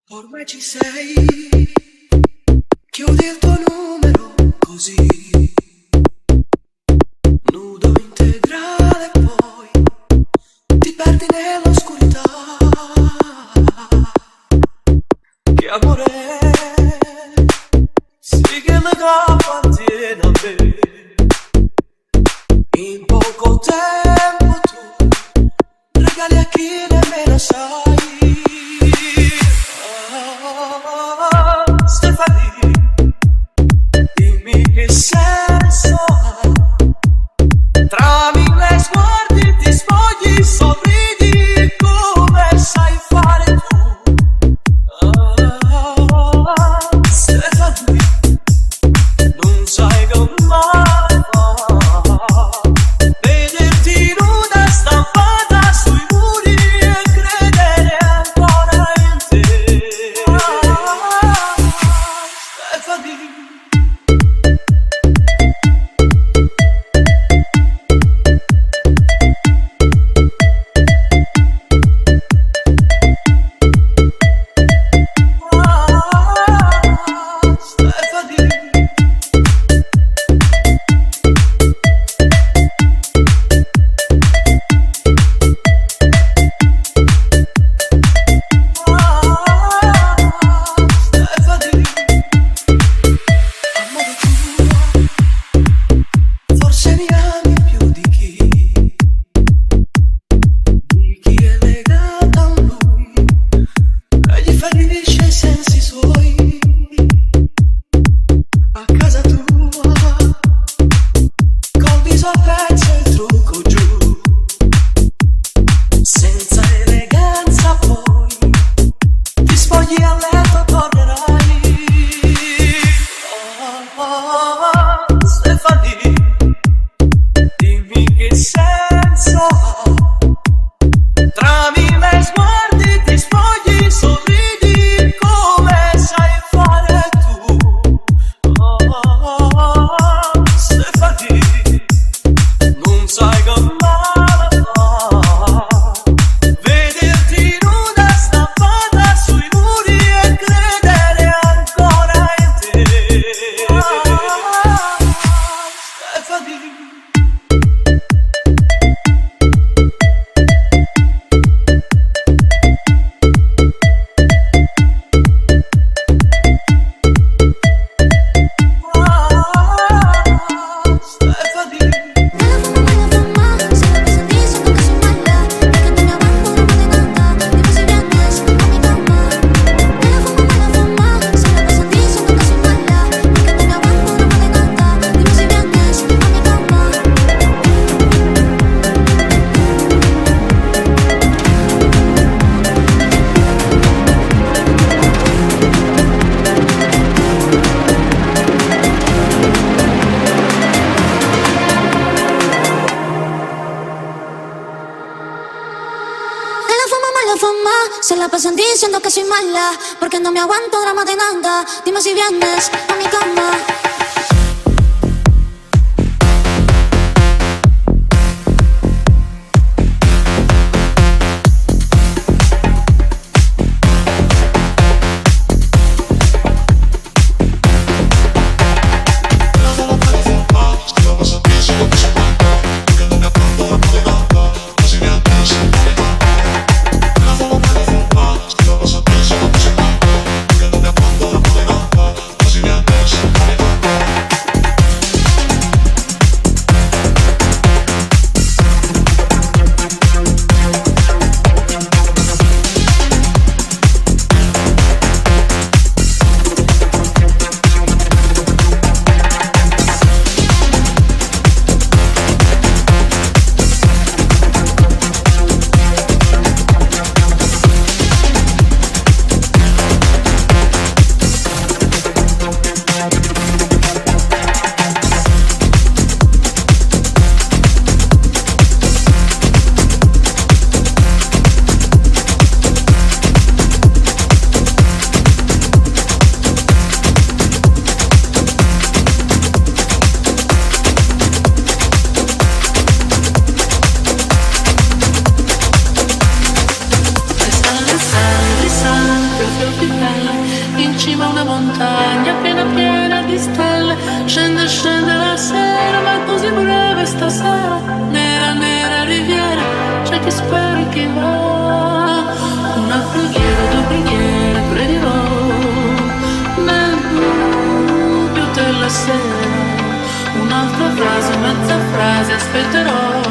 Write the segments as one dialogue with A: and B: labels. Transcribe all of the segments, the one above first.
A: Ormai ci sei, chiudi il tuo numero così, nudo integrale, poi ti perdi nell'oscurità. Che amore è? Sì che mi appartiene a me. In poco tempo tu regali a chi nemmeno sai. Stefani, dimmi che senso ha. Tra mille sguardi ti spogli, sorridi come sai fare tu. Stefani, non sai come fa vederti nuda stampata sui muri e credere ancora in te. Stefani, Stefani. Amore tuo, forse mi ami più di chi è legato a lui e gli ferisce i sensi suoi. A casa tua, col viso a pezzo e il trucco giù, senza eleganza poi ti spogli a letto e tornerai. Stefani, dimmi che senso ha. Tra mille sguardi ti spogli, sorridi come sai fare tu. Stefani, non sai come fa vederti nuda stampata sui muri e credere ancora in te. Stefani.
B: Se la pasan diciendo que soy mala, porque no me aguanto drama de nada. Dime si vienes a mi cama.
C: Casi me
A: cima a una montagna piena piena di stelle. Scende, scende la sera, ma è così breve stasera. Nera, nera riviera, c'è chi spera e chi va. Una preghiera, due preghiere, pregherò nel buio della sera. Un'altra frase, mezza frase, aspetterò,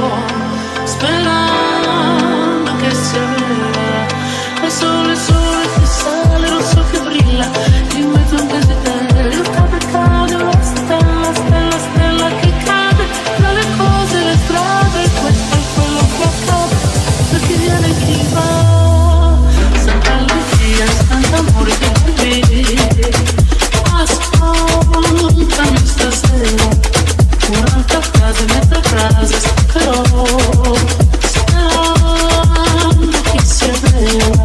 A: sperando che sia vera. Il sole che sale, lo so che brilla, in mezzo a un desiderio. Cade, cade, una stella, stella, stella che cade tra le cose, le strade, questo è quello che accade, per chi viene e chi va. Santa allegria, santa amore che ti vedi, ascoltami stasera. Un'altra frase, mezza frase, aspetterò, sperando che sia vero.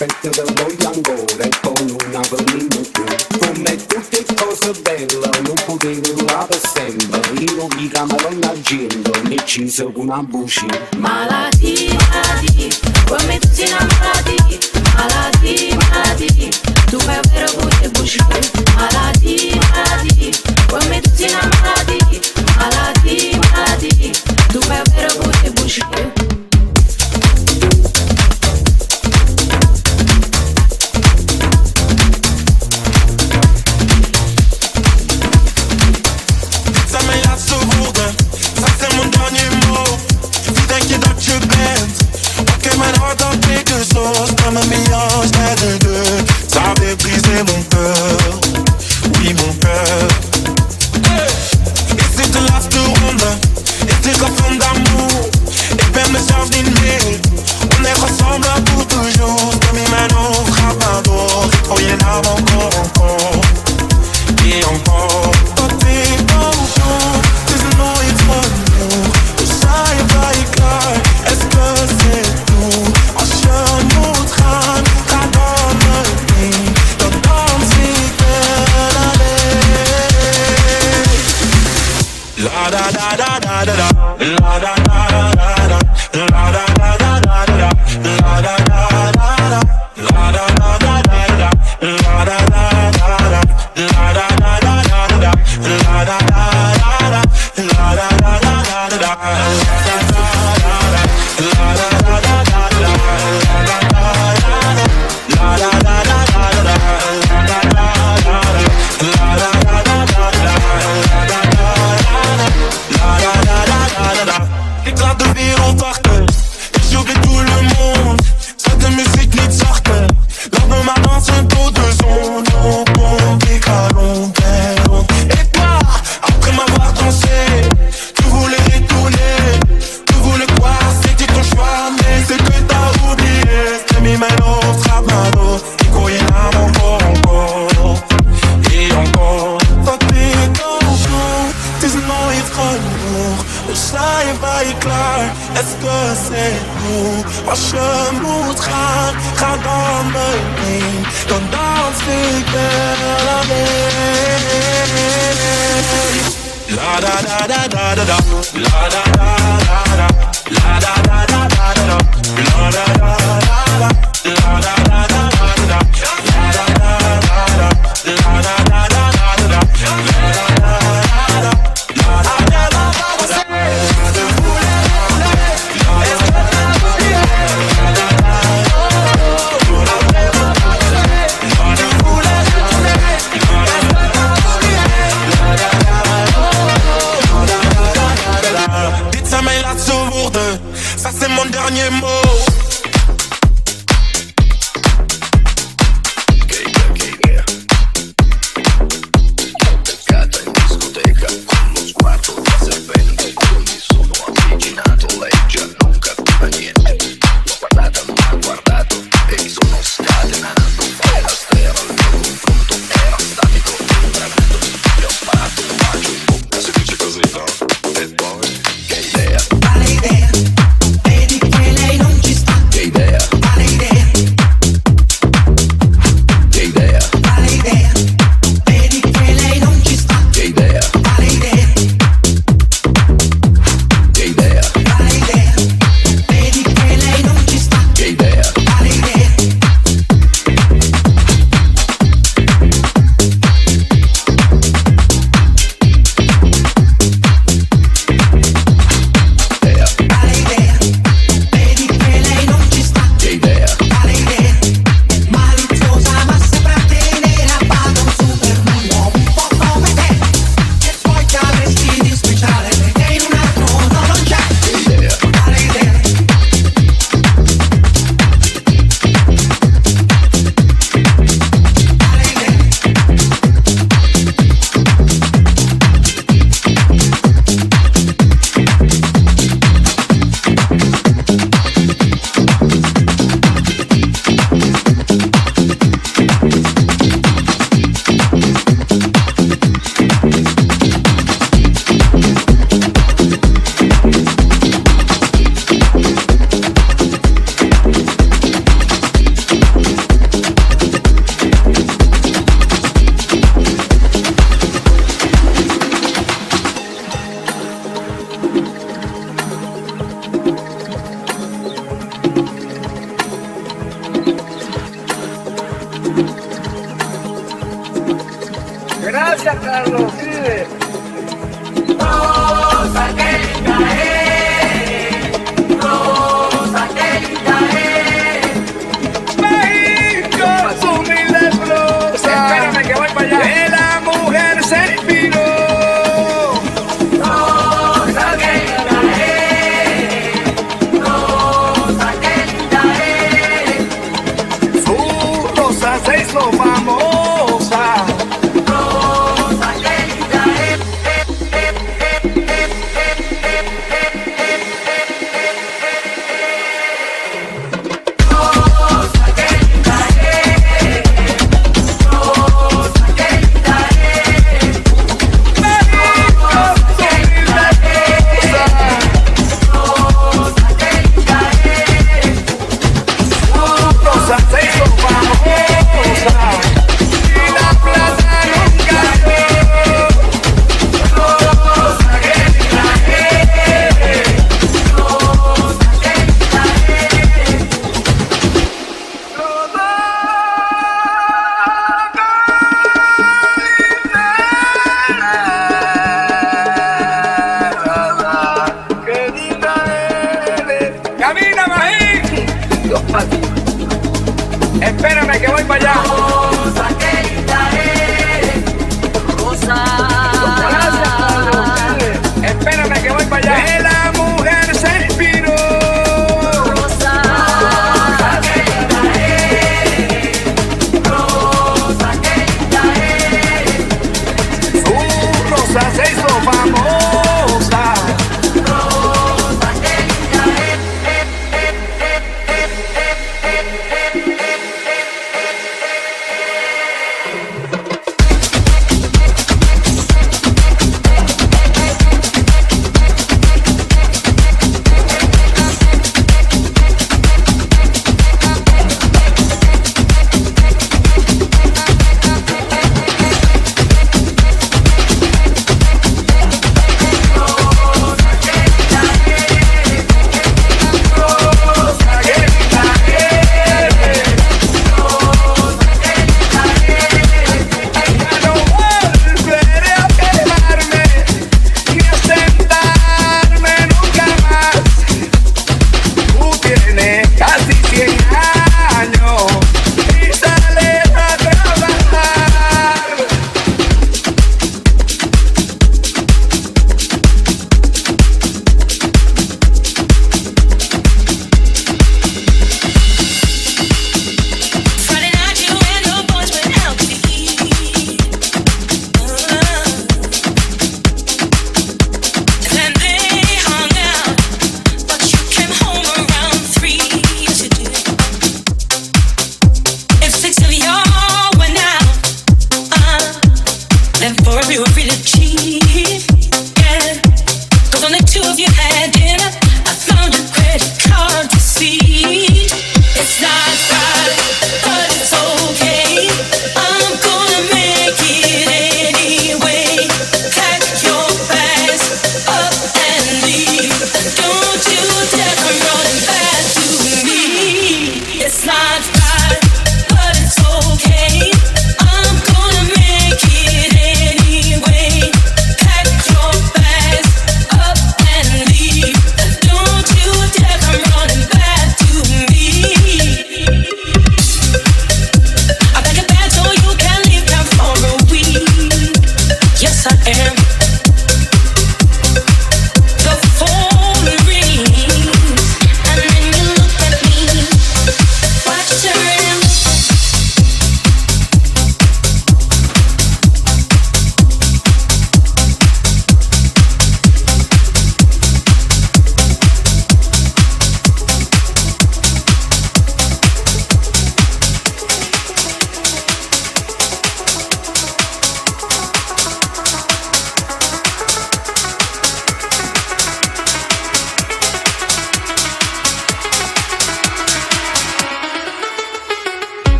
C: aspetto che voglio ancora e poi non avvenimo più. Come tutte cose belle non potevo durare per sempre. Io mica me lo immagino, mi ci sono una voce.
D: Malati, malati, come tutti innamorati. Malati, malati, tu fai un vero bucce bucce. Malati, malati, come tutti innamorati. Malati, malati, tu fai un vero bucce bucce.
E: Comme un mélange des deux, ça avait brisé mon cœur, oui mon cœur. Is dit de laatste ronde? Is dit gevonden d'amour? Ik ben mezelf niet meer. On est ensemble pour toujours. Comme in mijn hoofd gaat maar door. Ik hoor je naam encore, encore. Et encore. Wat ik ook doe, het is nooit genoeg. We zijn bij klaar. Est-ce que c'est tout? Als je moet gaan, ga dan meteen. Dan dans ik wel alleen. La da da da da da da. La da da da da. La da da da da da. La da da da da. La da da da da da. La da da da da. La da da da da da. La da da da da. La da da da da da. Ik laat de wereld achter. Ik zoek tout le monde. Zet de muziek niet zachter. Laat me maar dansen tot de zon opkomt. Ik ga rond en rond. Et toi, après m'avoir dansé, tu voulais retourner. Tu voulais quoi? C'était ton choix, mais c'est que t'as oublié. Stem in mijn hoofd gaat maar door. Ik hoor je naam encore, encore. Et encore. Wat ik ook doe, het is nooit genoeg. We zijn bij je klaar, est-ce que c'est nous? Als je moet gaan, ga dan meteen. Dan dans ik wel alleen. La da da da da da da. La da da da da. La da da da da da. La da da da da. La da da da da da. La da da da da. La da da da da da. Dit zijn mijn laatste woorden.
F: Gracias, Carlos. Pide.
D: Rosa, qué linda eres. Rosa, qué linda eres.
F: México, su humilde prosa. Espérame que voy para allá. De la mujer se inspiró.
D: Rosa, qué linda eres. Rosa, qué linda eres.
F: Su rosa se hizo famosa.
D: Rosa, qué linda eres. Rosa, qué linda eres. Rosa, qué linda eres.
F: México, su humilde prosa.
D: Rosa, qué linda eres.
F: Su rosa se hizo famosa. Y la plata nunca dio.
D: Rosa, qué linda eres. Rosa, qué linda eres.
F: Qué linda eres. Camina, Maíz. Dios para ti. Espérame que voy para allá.
D: Rosa, qué linda eres. Rosa.
F: Gracias, Carlos. Espérame que voy para allá. De la mujer se inspiró.
D: Rosa. Rosa, qué linda eres. Rosa, qué linda eres.
F: Su rosa se hizo famosa.
D: Rosa, qué linda eres.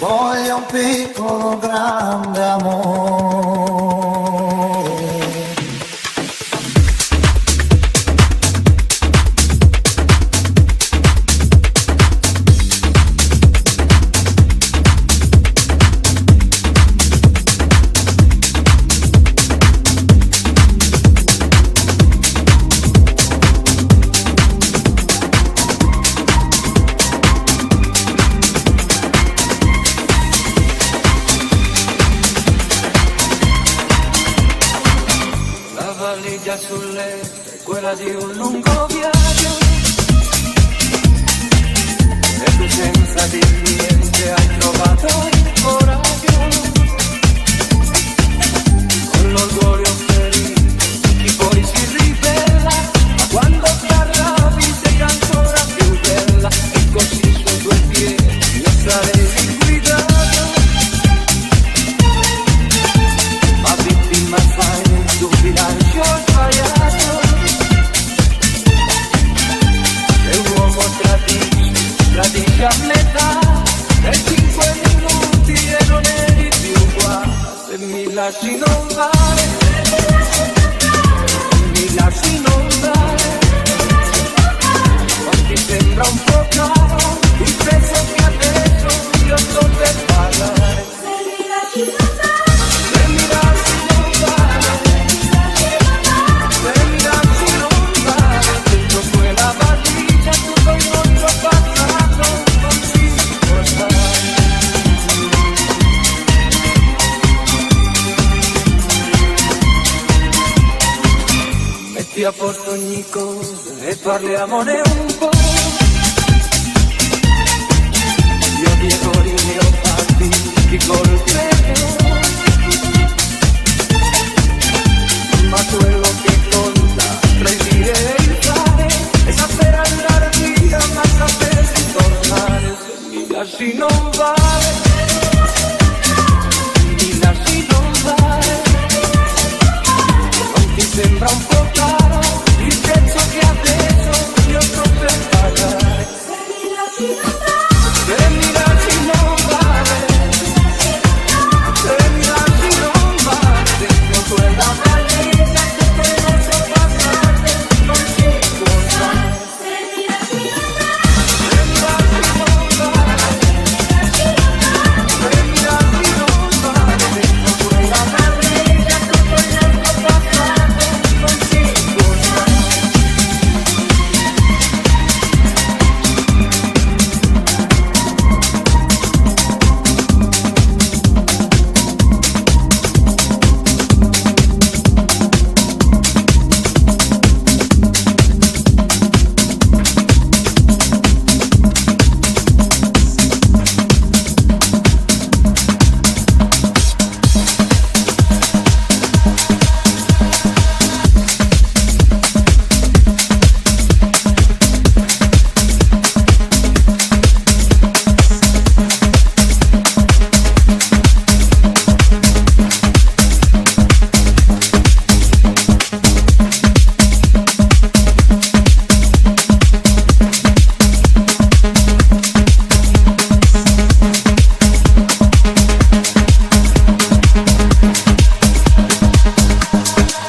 G: Voglio un piccolo grande amore.
H: Sul letto è quella di un lungo viaggio e tu senza dir niente hai trovato il coraggio con l'orgoglio ferito chi poi si ribella ma quando parlavi sei ancora più bella e così su due piedi io sarei guidato ma vittima sai del tuo bilancio sbagliato e l'uomo tradisce a metà per 5 minuti e non eri più qua se mi lasci non vale mi lasci non vale ma ti sembra un po' caro il prezzo che adesso io sto per pagare se mi lasci non vale se mi lasci non vale se mi lasci non vale dentro quella valigia tutto il nostro passato non si può stare metti a posto ogni cosa e parliamone un po' io di errori ne ho fatti di colpe ma quello che conta tra il dire e il fare è saper andare via ma sapersi tornare se mi lasci non vale mi lasci non vale non ti sembra un po' caro il prezzo che adesso io sto per pagare se mi lasci non vale se mi lasci non vale se mi lasci non vale dentro quella valigia tutto il nostro passato non si può stare se mi lasci non vale se mi lasci non vale dentro quella valigia tutto il nostro passato non si può stare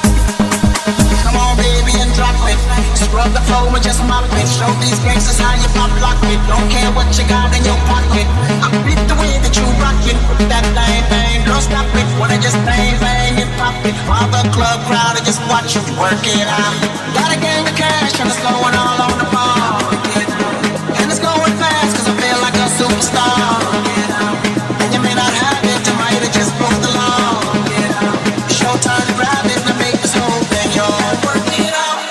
I: Come on, baby, and drop it. Scrub the floor and just mop it. Show these gangsters how you pop lock it. Don't care what you got in your pocket. I beat the way that you rock it. That bang bang, don't stop it. Wanna just bang bang and pop it. While the club crowd and just watch you work it out. Got a gang of cash and it's going all on the ball. And it's going fast 'cause I feel like a superstar. And you may not have it, you might have just broke the law. Showtime to grab it and make this whole thing yours. Work it out.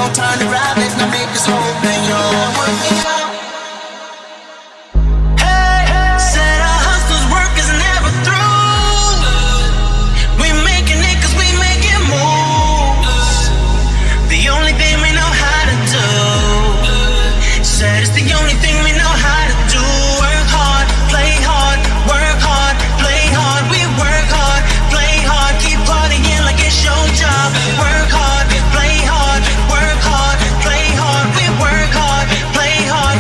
I: Don't turn the rabbit, now make this whole thing yours. Work me out. Said our hustle's work is never through. We making it cause we making moves. The only thing we know how to do. Said it's the only thing we know how to do. Work hard, play hard, work hard, play hard. We work hard, play hard, keep partying like it's your job. Work hard, play hard, work hard, play hard. We work hard, play hard,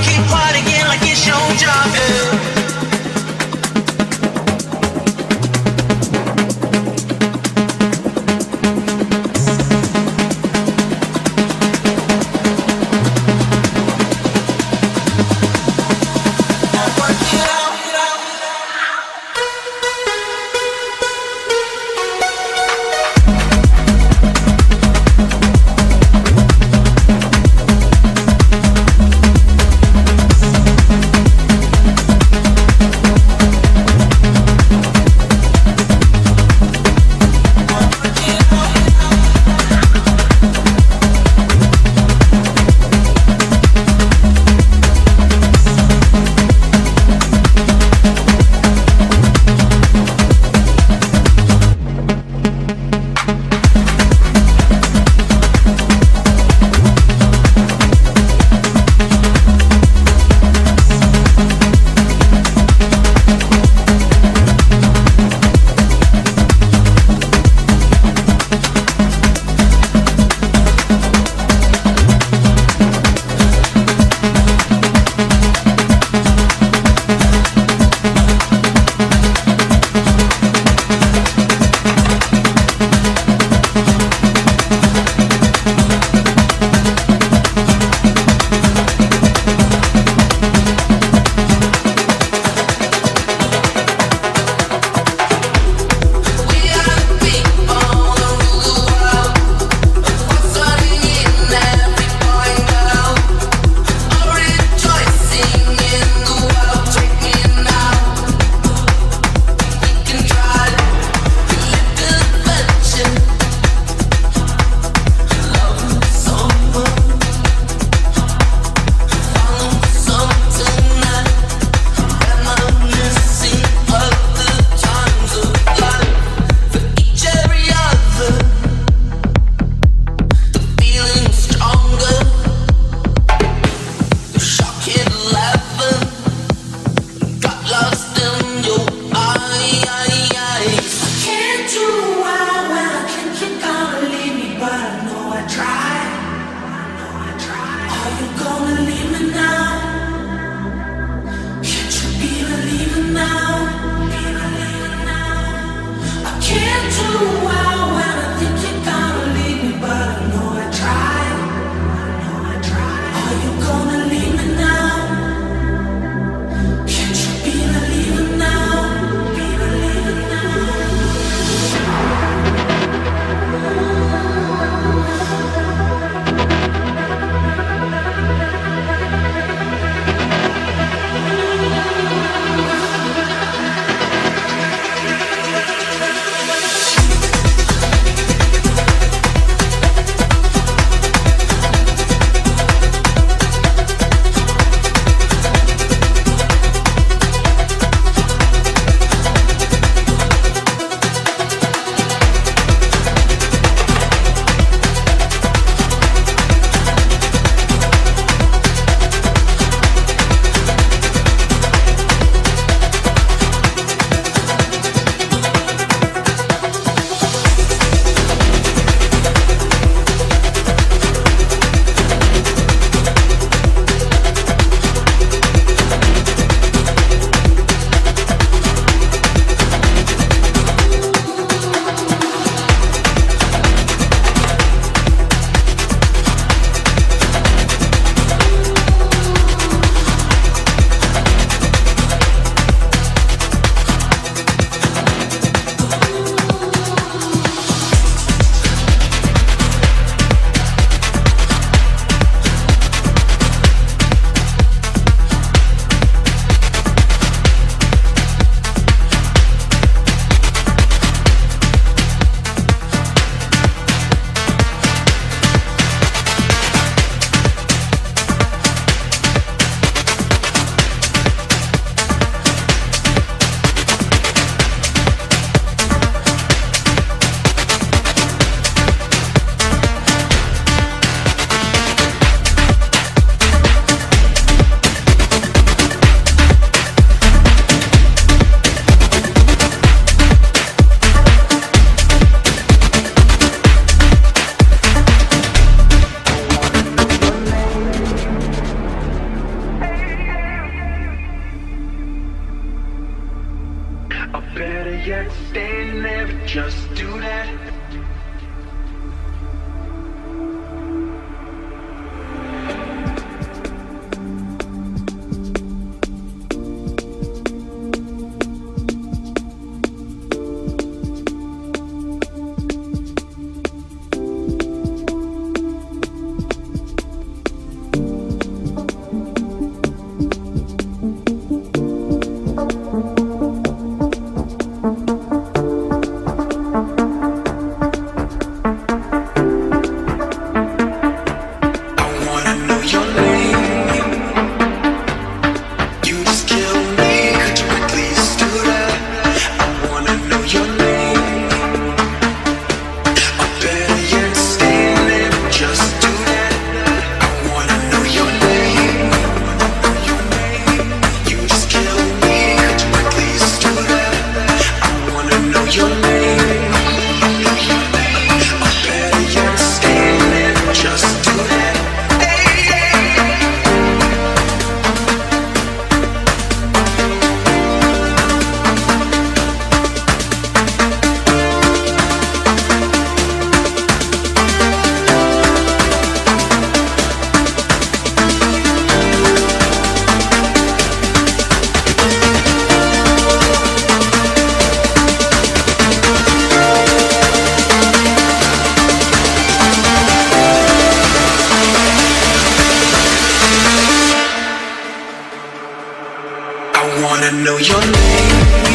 I: wanna know your name.